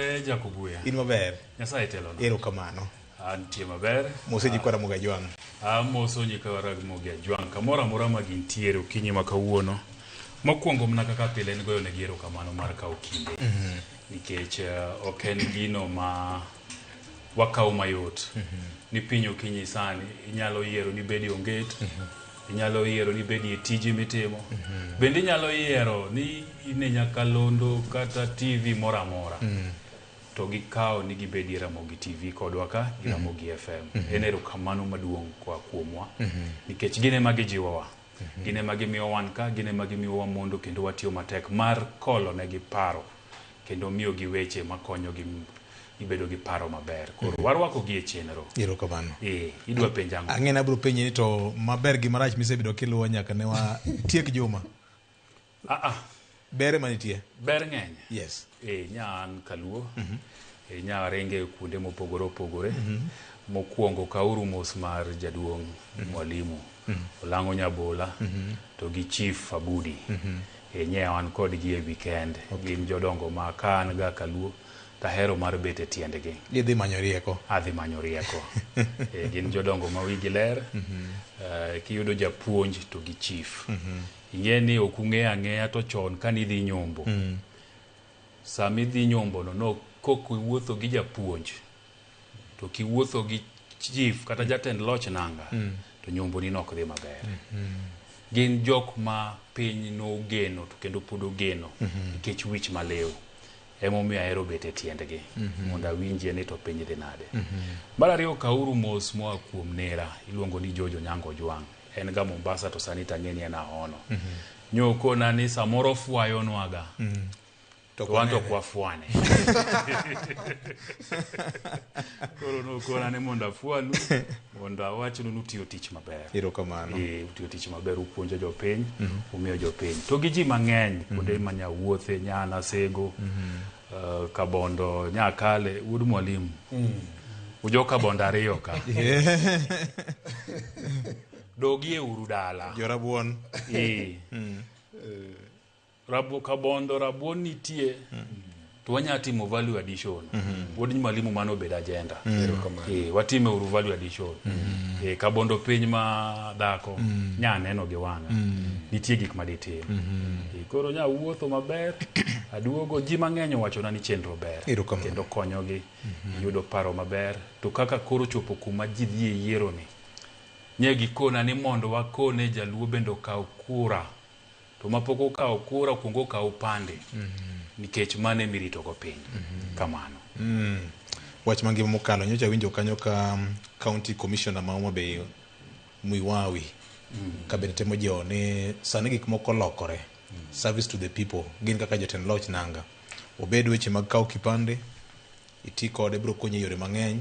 Jacobuya. In maber. Nyasaye telo na. Erokamano. Antie maber. Mose ji kwara muga jwang. Moso ji kwara muga jwang. Kamora mora ma gintiere okinyi ma kawuono. Mokwongo mna kaka pile en goyo ne erokamano mar kawo kinde. Nikech ok en gino ma wakawo mayot. Ni piny okinyi sani inyalo yiero ni bedi onget. Inyalo yiero ni bedi e tiji mitimo. Bende inyalo yiero ni ine nyakalondo kata TV mora mora. To gikawo ni gibedi e Ramogi TV kodwa ka gi Ramogi FM. En erokamano maduong' kwa kuomwa. Nikech gine ma gijiwowa. Gine ma gimiyo wan ka, gine ma gimiyo wa mondo kendo watiyo matek mar kolo ne gi paro. Kendo miyo gi weche makonyo gi ibedo gi paro maber. Koro warwako gi e chenro. Erokamano. Idwa penjango. Ang'ena bro penji ni to maber gi marach misebedo kiluwo nyaka ne wa tiek juma. Bere manitie? Ber ng'eny. Yes. Nyan kaluo. Nya renge kuonde mopogore opogore. Mokwongo kauru mos mar jaduong' mwalimu. Olango Nyabola. To gi Chief Abudi. Nye wan kod gi e weekend. Gin jodongo ma kan ga kaluo. Tahero mar bete tiendegi. Idhi manyo rieko. Adhi manyo rieko. Gin jodongo ma wigi ler. Kiyudo japuonj to gi chief. Ing'e ni ok ung'e ang'eya to chon ka nidhi nyombo. Sami dhi nyombo no kok iwuotho gi japuonj. To kiwuotho gi chief kata jatend loch nanga. To nyombo ni nok dhi maber. Gin jok ma piny no geno to kendo pod ogeno. Nikech wich malew. Emomiyo ahero bete tiendgi. Mondo awinjie ni to piny dhi nade. Mar ariyo kauru mos moa kuom nera. Iluongo ni Jojo Nyango Jwang'. En ga Mombasa to sani tang'eni en ahono. Nyoko na ni samoro fuayo nwaga. To wanto kwa fuane. Koro no kona ni mondo afuanu. Mondo awachnu nutiyo tich maber. Erokamano. Utiyo tich maber upuonjo jopiny. Umiyo jopiny. To gi ji mang'eny. Kuonde manya wuothe, Nyana Sego. Kabondo, Nyakale, Wuod Mwalimu. Ujo Kabondo ariyo ka. Dogie uru dala. Jorabuon. Kabondo rabuon nitie. To wanya timo value addition. Wuod Mwalimu mano bed agenda. Watime uru value addition. Kabondo piny ma dhako. Nya neno gi wang'a. Nitie gik maditimo. Koro nya wuotho maber. Aduogo ji mang'eny wachona ni chenro ber. Kendo konyogi. Yudo paro maber. To kaka koro chopo kuma ji dhi e yiero ni. Nye gikona ni mondo wakone jaluo bendo kaw kura. To mapok okaw kura kuongo kaw pande. Nikech mane mirito go piny. Kamano. Wach mangima mokalo nyocha winjo kanyo ka county commissioner ma Homa Bay Muiwawi. Kabende temo jione sani gik moko lokore. Service to the people. Gin kaka jatend loch nanga. Obed weche mag kaw kipande. Iti kode bro konyo yore mang'eny.